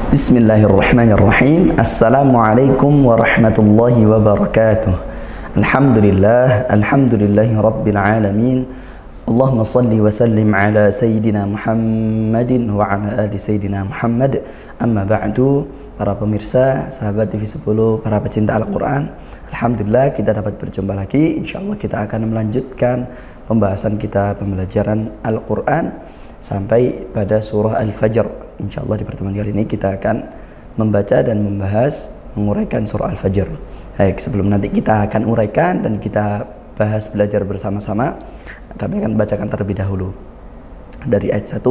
Bismillahirrahmanirrahim. Assalamualaikum warahmatullahi wabarakatuh. Alhamdulillahi rabbil alamin. Allahumma salli wa sallim ala sayyidina Muhammadin wa ala ali sayyidina Muhammad. Amma ba'du. Para pemirsa, sahabat TV 10, para pecinta Al-Quran, alhamdulillah kita dapat berjumpa lagi. Insyaallah kita akan melanjutkan pembahasan kita pembelajaran Al-Quran sampai pada surah Al-Fajr. Insyaallah di pertemuan kali ini kita akan membaca dan membahas, menguraikan surah Al-Fajr. Baik, sebelum nanti kita akan uraikan dan kita bahas belajar bersama-sama, kami akan bacakan terlebih dahulu dari ayat 1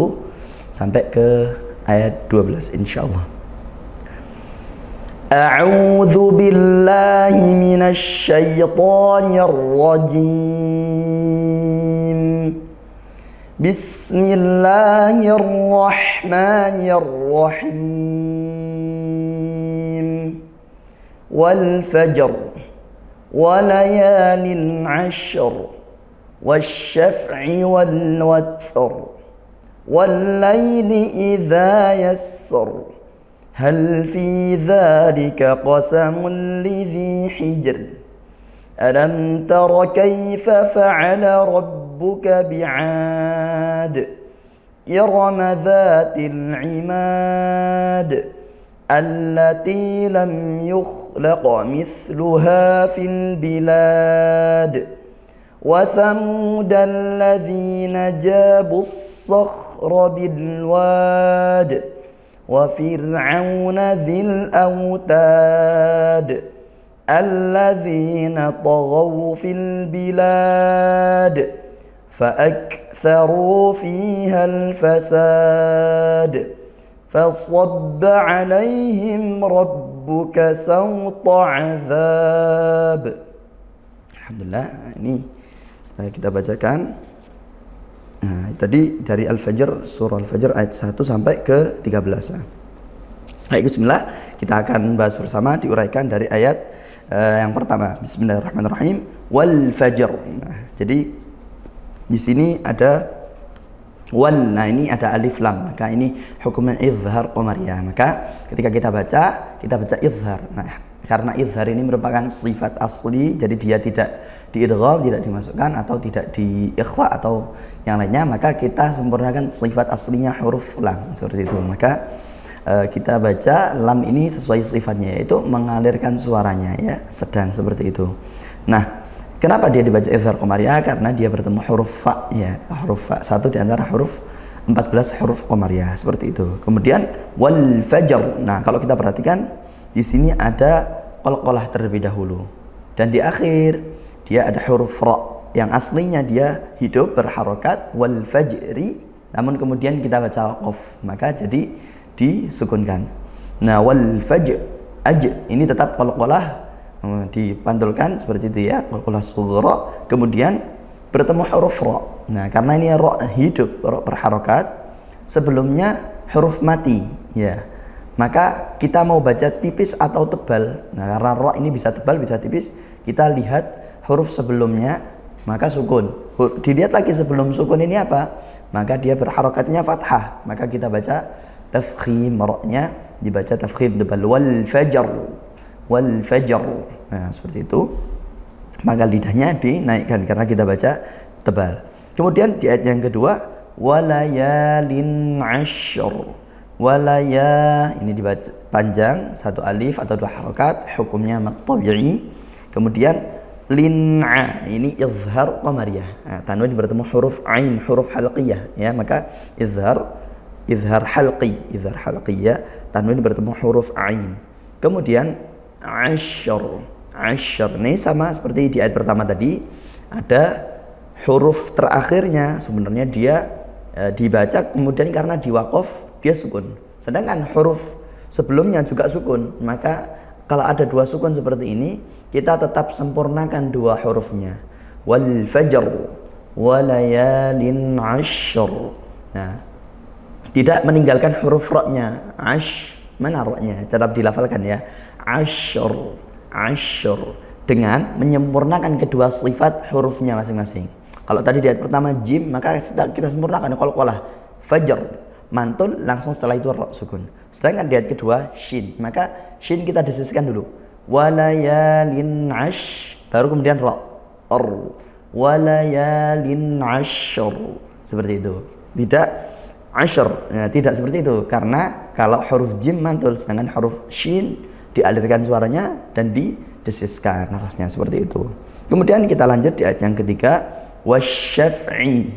sampai ke ayat 12 insyaallah. A'udzu billahi minasy syaithanir rajim. Bismillahirrahmanirrahim. Wal fajr wa layalin 'ashr wasyaf'i wal wathr wal layli idza yassar hal fi dzalika qasamun lidzi hijr alam tara kayfa fa'ala rabbuka bi'ad iram dhatil 'imad allati lam yukhlaq mithluha fil bilad wa thamud alladzina jabu as-sakhra bil wad wa fir'auna dhil awtad alladzina taghaw fil bilad fa'aktharu fiha al-fasad فصب عليهم ربك سوط عذاب. Alhamdulillah, ini supaya kita bacakan. Nah, tadi dari Al-Fajr, surah Al-Fajr ayat 1 sampai ke 13. Baik, bismillah, kita akan bahas bersama, diuraikan dari ayat yang pertama. Bismillahirrahmanirrahim. Wal fajr. Nah, jadi di sini ada wal, nah ini ada alif lam, maka ini hukumnya izhar qamariyah. Maka ketika kita baca izhar. Nah, karena izhar ini merupakan sifat asli, jadi dia tidak diidgham, tidak dimasukkan atau tidak diikhfa atau yang lainnya, maka kita sempurnakan sifat aslinya huruf lam seperti itu. Maka kita baca lam ini sesuai sifatnya, yaitu mengalirkan suaranya, ya, sedang seperti itu. Nah, kenapa dia dibaca izhar qamariyah? Karena dia bertemu huruf fa, ya, huruf fa, satu di antara huruf 14 huruf qamariyah seperti itu. Kemudian wal fajr. Nah, kalau kita perhatikan di sini ada qalqalah terlebih dahulu dan di akhir dia ada huruf ra yang aslinya dia hidup berharokat wal fajri, namun kemudian kita baca waqaf, maka jadi disukunkan. Nah, wal fajr ini tetap qalqalah dipantulkan seperti itu, ya, qalqalah sughra, kemudian bertemu huruf ra. Nah, karena ini ra hidup, ra berharokat, sebelumnya huruf mati, ya, maka kita mau baca tipis atau tebal. Nah, karena ra ini bisa tebal bisa tipis, kita lihat huruf sebelumnya maka sukun. Dilihat lagi sebelum sukun ini apa, maka dia berharokatnya fathah, maka kita baca tafkhim, ra-nya dibaca tafkhim tebal. Wal fajr, wal fajr. Nah, seperti itu, maka lidahnya dinaikkan karena kita baca tebal. Kemudian di ayat yang kedua, walayalin 'ashr. Walaya ini dibaca panjang, satu alif atau dua harokat, hukumnya mad tabi'i. Kemudian lin'a ini izhar qamariyah. Nah, tanwin bertemu huruf ain, huruf halqiyah, ya, maka izhar halqiyah, tanwin bertemu huruf ain. Kemudian ashr ini sama seperti di ayat pertama tadi, ada huruf terakhirnya sebenarnya dia dibaca, kemudian karena diwaqaf dia sukun, sedangkan huruf sebelumnya juga sukun. Maka kalau ada dua sukun seperti ini, kita tetap sempurnakan dua hurufnya, wal fajr walayalin 'ashr. Nah, tidak meninggalkan huruf ra-nya. Mana ra-nya? Tetap dilafalkan, ya, ashr dengan menyempurnakan kedua sifat hurufnya masing-masing. Kalau tadi di ayat pertama jim, maka kita sempurnakan qalqalah fajr, mantul langsung setelah itu ro sukun. Sedangkan di ayat kedua shin, maka shin kita disiskan dulu. Walayalin ash, baru kemudian ro. Walayalin ashr, seperti itu. Tidak ashr, ya, tidak seperti itu. Karena kalau huruf jim mantul, sedangkan huruf shin dialirkan suaranya dan didesiskan nafasnya, seperti itu. Kemudian kita lanjut di ayat yang ketiga. Wasyaf'i,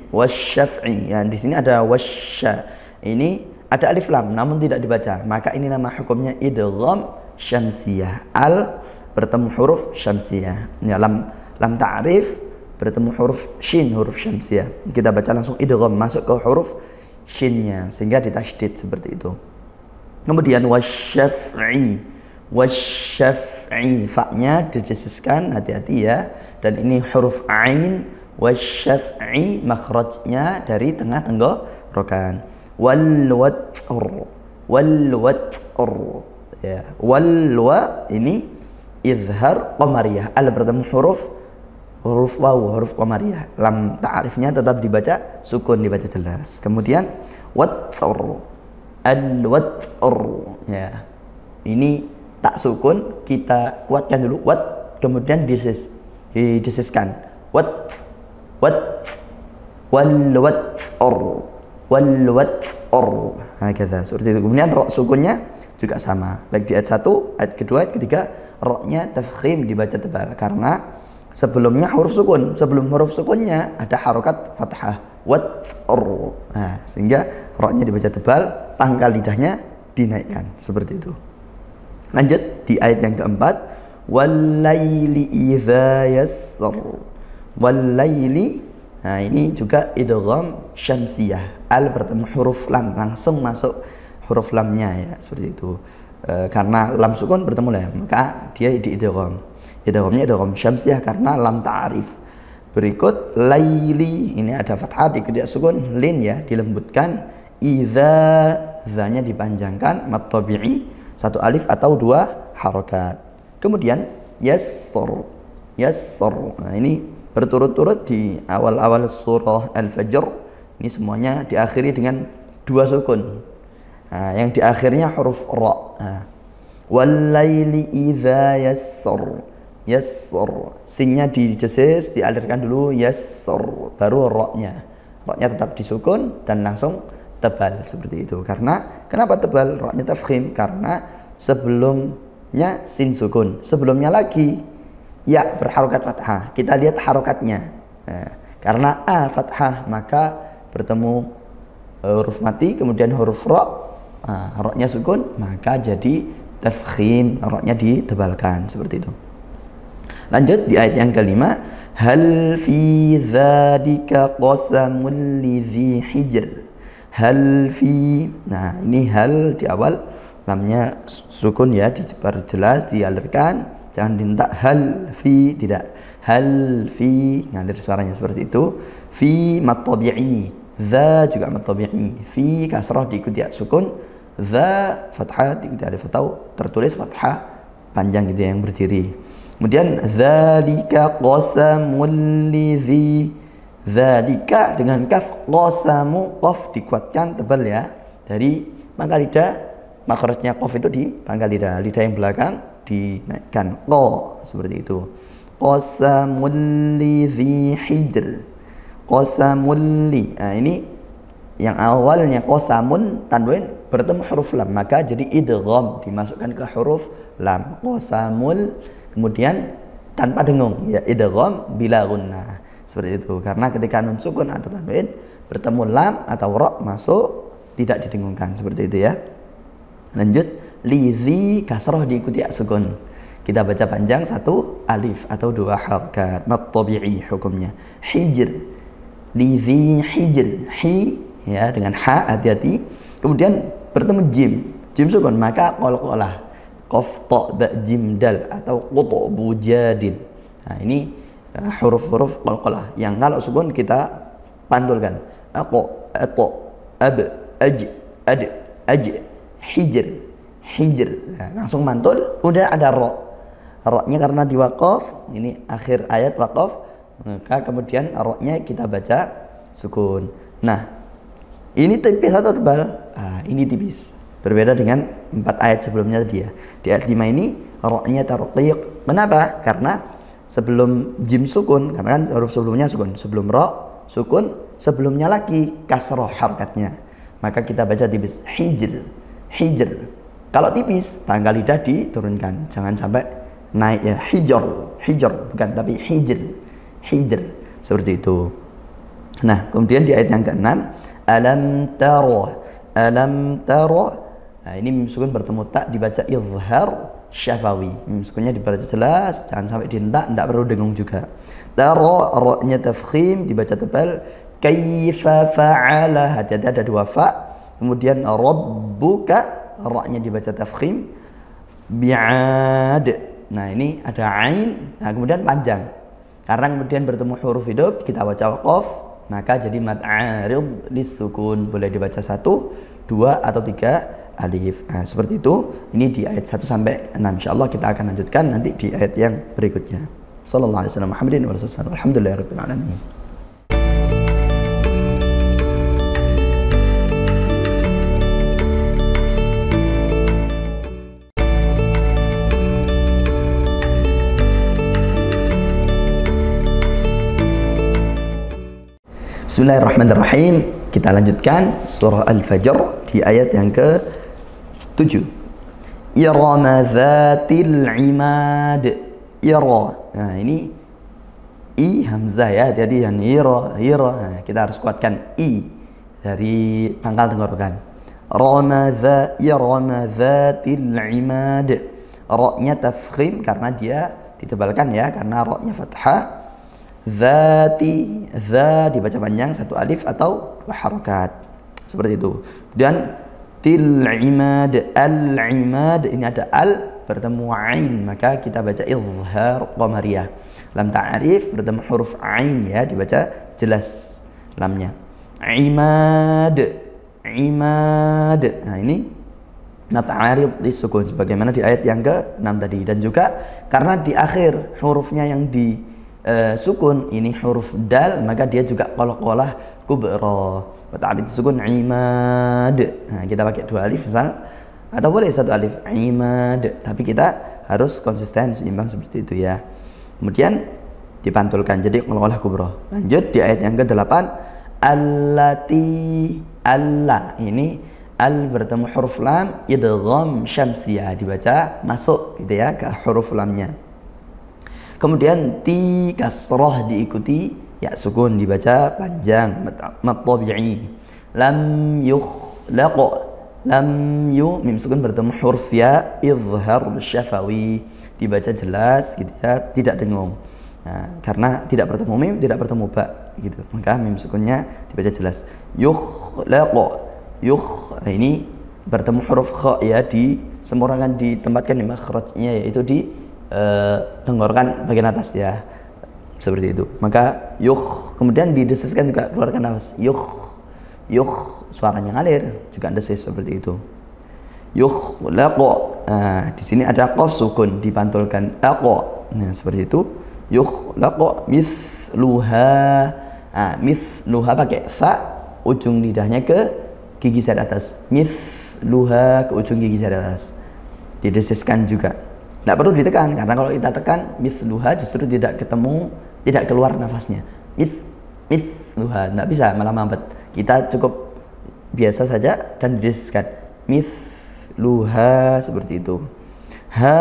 ya, di sini ada wasya. Ini ada alif lam namun tidak dibaca, maka ini nama hukumnya idgham syamsiyah. Al bertemu huruf syamsiyah, ya, lam ta'rif bertemu huruf shin, huruf syamsiyah. Kita baca langsung idgham, masuk ke huruf shinnya sehingga ditasydid seperti itu. Kemudian wasyaf'i, fa-nya dijasiskan, hati-hati ya. Dan ini huruf ain. Wasyaf'i, makhrajnya dari tengah tenggorokan. Wal watr, ya. Walwa ini izhar qamariyah. Al bertemu huruf waw, huruf qamariyah. Lam ta'rifnya tetap dibaca sukun, dibaca jelas. Kemudian watr, al-watr, ya. Ini tak sukun kita kuatkan dulu, wat, kemudian disiskan. Wal watr, hakadha, seperti itu. Kemudian ro sukunnya juga sama, baik di ayat 1, ayat kedua, ayat ketiga, ro-nya tafkhim, dibaca tebal karena sebelumnya huruf sukun. Sebelum huruf sukunnya ada harokat fathah, watr, nah, sehingga ro-nya dibaca tebal, pangkal lidahnya dinaikkan, seperti itu. Lanjut di ayat yang keempat, wal-laili idza yassar. Wal-laili, nah ini juga idgham syamsiyah. Al bertemu huruf lam, langsung masuk huruf lamnya, ya, seperti itu. Karena lam sukun bertemu lam, maka dia di idgham. Idghamnya idgham syamsiyah karena lam ta'rif. Berikut laili, ini ada fathah di kedua sukun, lin, ya, dilembutkan. Idza, zanya dipanjangkan, mat tabi'i, satu alif atau dua harokat. Kemudian yassar, nah ini berturut-turut di awal-awal surah Al-Fajr. Ini semuanya diakhiri dengan dua sukun. Nah, yang di akhirnya huruf ra. Nah, wal-laili idza yassar. Sinnya dijesis, dialirkan dulu, yassar, baru ra-nya. Ra-nya tetap disukun dan langsung tebal, seperti itu. Karena kenapa tebal? Ra-nya tafkhim karena sebelumnya sin sukun, sebelumnya lagi ya berharokat fathah. Kita lihat harokatnya. Nah, karena a fathah maka bertemu huruf mati, kemudian huruf ro, ro-nya sukun, maka jadi tafkhim, ro-nya ditebalkan, seperti itu. Lanjut di ayat yang kelima, hal fi dzalika qasamul lidzi hijr. Hal fi, nah ini hal di awal lamnya sukun, ya, diperjelas, dialirkan. Jangan diminta hal fi, tidak. Hal fi, ngalir suaranya seperti itu. Fi mat tabi'i, za juga mat tabi'i. Fi kasrah diikuti sukun, za fathah diikuti alif atau tertulis fathah panjang gitu yang berdiri. Kemudian dzalika qasamul lidzi, dzalika dengan kaf, qasamu qaf dikuatkan tebal, ya, dari pangkal lidah. Makhrajnya qaf itu di pangkal lidah, lidah yang belakang dinaikkan, qa, seperti itu. Qasamul lidzi hijr, qasamul li. Nah, ini yang awalnya qasamun tanwin bertemu huruf lam, maka jadi idgham, dimasukkan ke huruf lam. Qasamul, kemudian tanpa dengung, ya, idgham bila gunnah, seperti itu. Karena ketika nun sukun atau tanwin bertemu lam atau ra masuk, tidak didengungkan, seperti itu, ya. Lanjut, lidzi kasrah diikuti sukun. Kita baca panjang, satu alif atau dua harakat, mat tabi'i hukumnya. Hijr, lidzi hijr, hi, ya, dengan ha, hati-hati. Kemudian bertemu jim sukun, maka qalqalah, qaf ta ba jim dal atau qut bujadin. Nah, ini huruf-huruf qalqalah yang kalau sukun kita pantulkan. Aqo, ato, ab, aj, ad, aj, hijr. Nah, langsung mantul. Kemudian ada ro-nya karena di waqaf, ini akhir ayat waqaf, maka kemudian ro-nya kita baca sukun. Nah, ini tipis atau tebal? ini tipis. Berbeda dengan 4 ayat sebelumnya tadi ya. Di ayat 5 ini ra-nya tarqiq. Kenapa? Karena sebelum jim sukun, karena kan huruf sebelumnya sukun. Sebelum ra sukun, sebelumnya lagi kasroh harokatnya. Maka kita baca tipis. Hijr. Hijr. Kalau tipis, pangkal lidah diturunkan. Jangan sampai naik ya. Hijr. Hijr. Bukan, tapi hijr. Hijr. Seperti itu. Nah, kemudian di ayat yang ke-6. Alam taro. Alam taro. Nah, ini mim sukun bertemu tak dibaca izhar syafawi. Mim sukunnya dibaca jelas, jangan sampai dientak, tidak perlu dengung juga. Taro, ra-nya tafkhim dibaca tebal. Kaifa fa'ala, hati-hati ada 2 fa. Kemudian rabbuka, ra-nya dibaca tafkhim. Bi'ad. Nah, ini ada ain, nah kemudian panjang. Karena kemudian bertemu huruf hidup, kita baca waqaf, maka jadi mad arid disukun. Boleh dibaca 1, 2 atau 3 alif. Nah, seperti itu. Ini di ayat 1 sampai 6. Insyaallah kita akan lanjutkan nanti di ayat yang berikutnya. Sallallahu alaihi wasallam Muhammadin wa rasulullah. Alhamdulillahirabbil alamin. Bismillahirrahmanirrahim. Kita lanjutkan surah Al-Fajr di ayat yang ke-7. Irama dzatil imad. Ira. Nah, ini i hamzah ya. Jadi yang ira. Nah, kita harus kuatkan i dari pangkal tenggorokan. Irama dzatil imad. Ra-nya tafkhim karena dia ditebalkan ya, karena ra-nya fathah. Zati, za dibaca panjang 1 alif atau 2 harokat seperti itu. Dan til imad, al imad, ini ada al bertemu ain, maka kita baca izhar qamariyah. Lam ta'rif bertemu huruf ain ya, dibaca jelas lamnya. Imad, imad. Nah, ini nata'arid disukun sebagaimana di ayat yang ke-6 tadi. Dan juga karena di akhir hurufnya yang di sukun ini huruf dal, maka dia juga qalqalah kubra. Ta'rif sukun imad. Nah, kita pakai 2 alif misal, atau boleh 1 alif imad, tapi kita harus konsisten seimbang seperti itu ya. Kemudian dipantulkan jadi qalqalah kubra. Lanjut di ayat yang ke-8. Allati, alla, ini al bertemu huruf lam idgham syamsiyah, dibaca masuk gitu ya ke huruf lamnya. Kemudian ti kasrah diikuti ya sukun, dibaca panjang mad tabi'i. Lam yukhlaq, lam yu mim sukun bertemu huruf ya izhar syafawi, dibaca jelas gitu ya, tidak dengung. Nah, karena tidak bertemu mim, tidak bertemu ba gitu, maka mim sukunnya dibaca jelas. Yukhlaq, nah, ini bertemu huruf kha ya, disempurnakan, ditempatkan di makhrajnya, yaitu di tenggorokan bagian atas ya, seperti itu. Maka kemudian didesiskan juga, keluarkan nafas. Suaranya ngalir juga desis seperti itu. Nah, di sini ada qaf sukun dipantulkan aqa. Nah, seperti itu. Mithluha. Nah, mithluha pakai fa, ujung lidahnya ke gigi sari atas. Mithluha ke ujung gigi sari atas. Didesiskan juga. Tidak perlu ditekan, karena kalau kita tekan mithluha justru tidak keluar nafasnya. Mithluha, tidak bisa, malah mampet. Kita cukup biasa saja dan didesiskan. Mithluha, seperti itu. Ha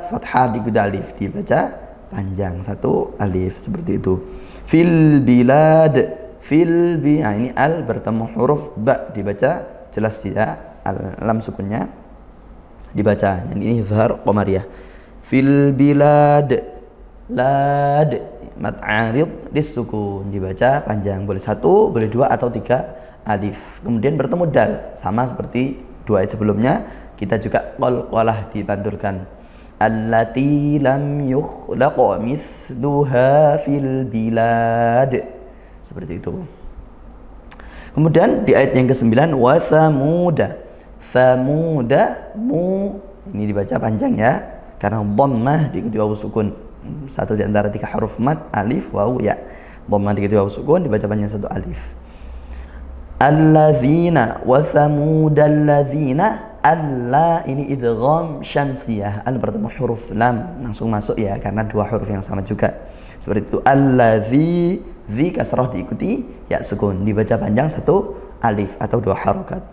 fathah diikuti alif, dibaca panjang 1 alif, seperti itu. Fil bilad, nah ini al bertemu huruf ba, dibaca jelas ya, lam sukunnya dibaca, yang ini izhar qamariyah. Fil bilad, lad mad arid disukun, dibaca panjang, boleh 1, boleh 2 atau 3 alif. Kemudian bertemu dal, sama seperti 2 ayat sebelumnya, kita juga qalqalah dipantulkan. Allati lam yukhlaq mithluha fil bilad, seperti itu. Kemudian di ayat yang ke-9, wa thamuda, ini dibaca panjang ya, karena dhammah diikuti wawu sukun, 1 di antara 3 huruf mad, alif, wawu, ya. Dhammah diikuti wawu sukun, dibaca panjang 1 alif. alladzina wa thamudalladzina. Alla ini idgham syamsiyah, al bertemu huruf lam langsung masuk ya, karena dua huruf yang sama juga. Seperti itu, allazi, zi kasrah diikuti ya sukun, dibaca panjang satu alif atau dua harokat.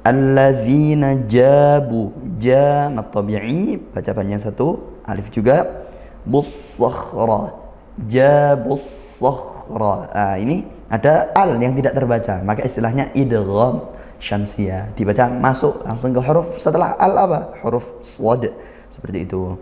Alladzina jabu, ja mad tabi'i, baca panjang satu alif juga. Bussakhra, jabus sakhra. Ini ada al yang tidak terbaca, maka istilahnya idgham syamsiyah, dibaca masuk langsung ke huruf setelah al apa? Huruf shad. Seperti itu.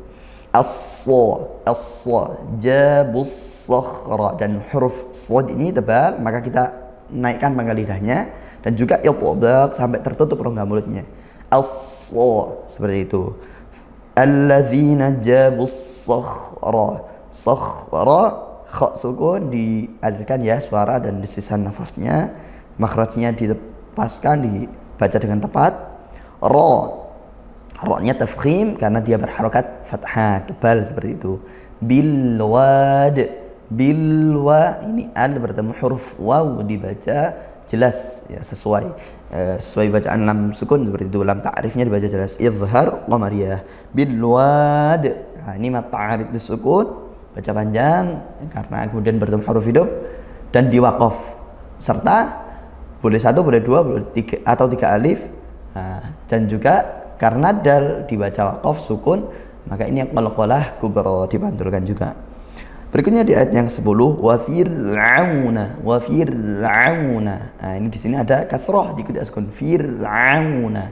As-sa, jabus sakhra, dan huruf shad ini tebal, maka kita naikkan pangkal lidahnya dan juga itbaq sampai tertutup rongga mulutnya. As-sa, seperti itu. Alladzina jabus sakhra. Sakhra, kha sukun dialirkan ya suara dan desisan nafasnya, makhrajnya dilepaskan, dibaca dengan tepat. Ra-nya tafkhim karena dia berharokat fathah tebal seperti itu. Bilwad, bilwa, ini al bertemu huruf waw, dibaca jelas ya, sesuai bacaan lam sukun seperti itu. Lam ta'rifnya dibaca jelas, izhar qamariyah. Bilwad, nah, ini mat ta'rif disukun, baca panjang karena kemudian bertemu huruf hidup dan diwaqaf, serta boleh satu, boleh dua, boleh tiga atau tiga alif. Nah, dan juga karena dal dibaca waqaf sukun, maka ini yang qalqalah kubra dibantulkan juga. Berikutnya di ayat yang 10, wa fir'auna, wa fir'auna. Nah, ini di sini ada kasrah diikuti sukun, fir'auna.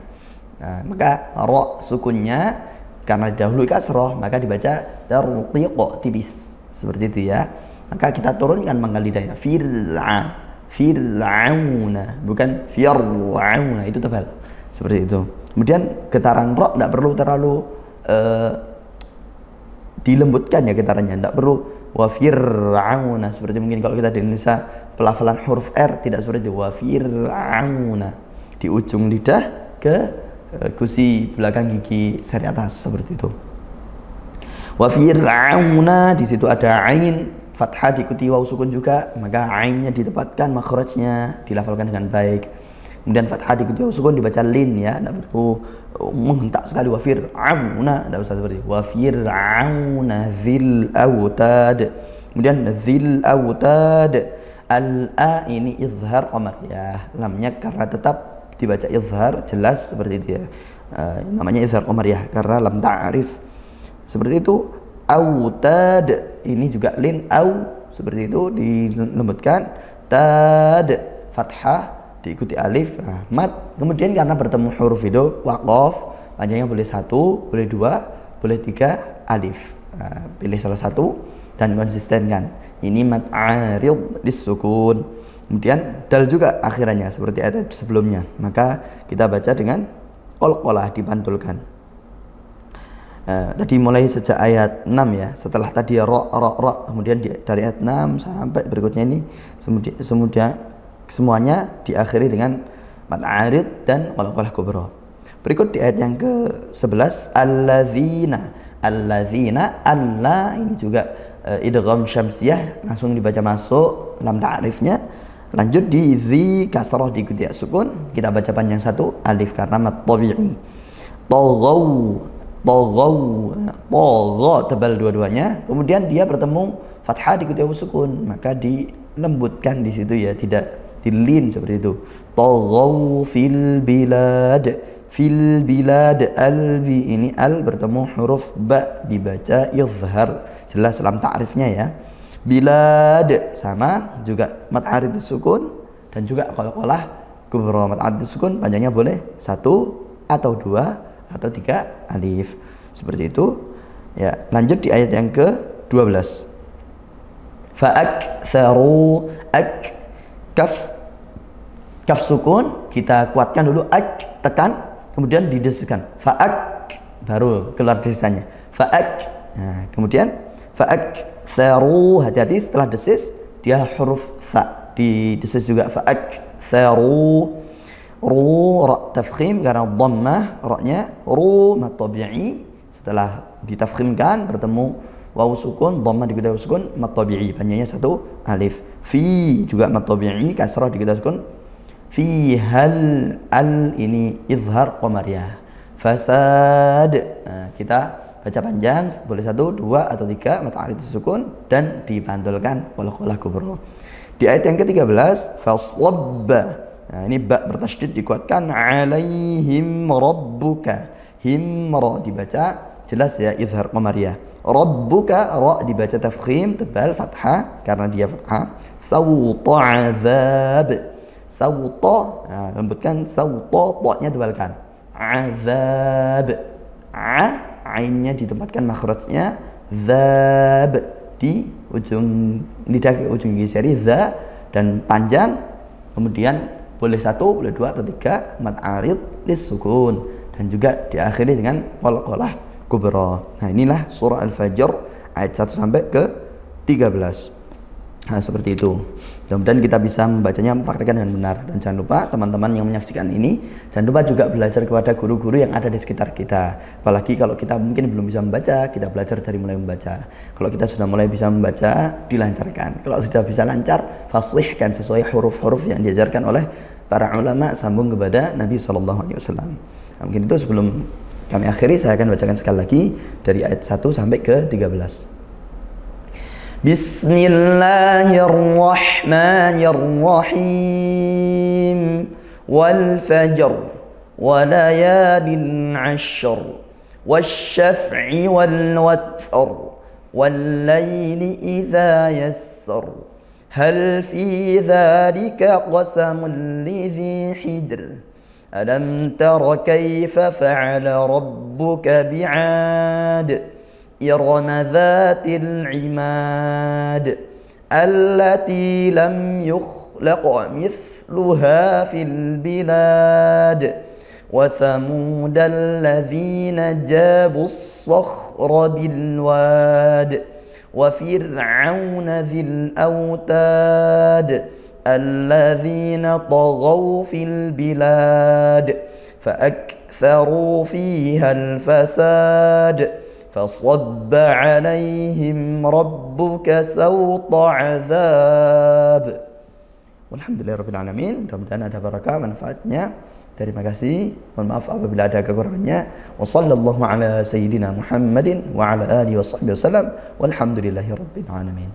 Nah, maka ra sukunnya karena dahulu kasrah, maka dibaca tarqiq tipis seperti itu ya. Maka kita turunkan pangkal lidahnya, fir'auna, bukan fir'auna, itu tebal seperti itu. Kemudian getaran ra tidak perlu terlalu dilembutkan ya getarannya, tidak perlu wa fir'auna seperti mungkin kalau kita di Indonesia pelafalan huruf R tidak seperti itu, wa fir'auna di ujung lidah ke gusi belakang gigi seri atas seperti itu. Wa fir'auna, di situ ada ain fathah diikuti waw sukun juga, maka ainnya ditempatkan, makhrajnya dilafalkan dengan baik. Kemudian fathah diikuti waw sukun dibaca lin ya, tidak perlu menghentak sekali. Wa fir'auna, tidak usah seperti wa fir'auna zil autad. Kemudian zil autad, al-a ini izhar qamar ya, lamnya karena tetap dibaca izhar jelas seperti itu ya. Namanya izhar qamar ya karena lam ta'rif seperti itu. Autad, ini juga lin au seperti itu dilembutkan. Tad, fathah diikuti alif, mat. Kemudian karena bertemu huruf hidup waqaf, panjangnya boleh satu, boleh dua, boleh tiga alif. Pilih salah satu dan konsistenkan. Ini mat arid disukun. Kemudian dal juga akhirannya seperti ayat sebelumnya, maka kita baca dengan qalqalah dibantulkan. Tadi mulai sejak ayat 6 ya, setelah tadi ra, kemudian dari ayat 6 sampai berikutnya ini semuanya diakhiri dengan mat arid dan qalqalah kubra. Berikut di ayat yang ke-11, alladzina, alla ini juga idgham syamsiyah langsung dibaca masuk lam ta'rifnya. Lanjut di zi kasrah diikuti sukun, kita baca panjang satu alif karena mat tabi'i. Taghaw tebal dua-duanya. Kemudian dia bertemu fathah diikuti sukun, maka dilembutkan di situ ya, tidak dilin seperti itu. Taghaw fil bilad, albi ini al bertemu huruf ba dibaca izhar jelas lam ta'rifnya ya. Bilad sama juga mat arid sukun dan juga qalqalah kubra. Mat arid sukun panjangnya boleh satu atau dua atau tiga alif seperti itu ya. Lanjut di ayat yang ke-12, fa'aktsaru, kaf sukun kita kuatkan dulu, tekan kemudian didesiskan, baru keluar desisannya, nah, kemudian fa'aktsaru, hati-hati setelah desis dia huruf fa didesis juga, fa'aktsaru. Ra tafkhim karena dhammah, ra-nya mat tabi'i, setelah ditafkhimkan bertemu waw sukun, dhammah diikuti waw sukun, mat tabi'i, panjangnya satu alif. Fi juga mat tabi'i, kasrah diikuti sukun, Fihal, al ini izhar qamariyah. Fasad. Nah, kita baca panjang, boleh 1, 2 atau 3 mad arid sukun dan dipantulkan qalqalah kubra. Di ayat yang ke-13 fasabba. Nah, ini ba bertasydid dikuatkan alaihim rabbuka. Himra dibaca jelas ya izhar qamariyah. Rabbuka ra dibaca tafkhim tebal fathah karena dia fathah. Sawta azab. Sawta, nah, lembutkan sawta, ta-nya tebalkan. Azab. Ainnya ditempatkan makhrajnya. Zab di ujung lidah, ujung gigi jari za dan panjang. Kemudian boleh 1, boleh 2 atau 3 mad arid lisukun dan juga diakhiri dengan qalqalah kubra. Nah, inilah surah Al-Fajr ayat 1 sampai ke 13. Nah, seperti itu. Mudah-mudahan kita bisa membacanya, mempraktikkan dengan benar. Dan jangan lupa teman-teman yang menyaksikan ini, jangan lupa juga belajar kepada guru-guru yang ada di sekitar kita. Apalagi kalau kita mungkin belum bisa membaca, kita belajar dari mulai membaca. Kalau kita sudah mulai bisa membaca, dilancarkan. Kalau sudah bisa lancar, fasihkan sesuai huruf-huruf yang diajarkan oleh para ulama, sambung kepada Nabi SAW. Nah, mungkin itu sebelum kami akhiri, saya akan bacakan sekali lagi dari ayat 1 sampai ke 13. Bismillahirrahmanirrahim. Wal fajr wa layalin 'ashr wasyaf'i wal wathr wal layli idza yassar hal fi dhalika qasamun lidhi hijr alam tara kayfa fa'ala rabbuka bi'ad إرم ذات العماد التي لم يخلق مثلها في البلاد وثمود الذين جابوا الصخر بالواد وفرعون ذي الأوتاد الذين طغوا في البلاد فأكثروا فيها الفساد فصب عليهم ربك سوط عذاب. Alhamdulillahirrabbilalamin. Mudah-mudahan ada barakah manfaatnya. Terima kasih. Mohon maaf apabila ada kekurangannya. Wa sallallahu ala sayyidina Muhammadin wa ala alihi wa sahbihi wasallam. Walhamdulillahirabbil alamin.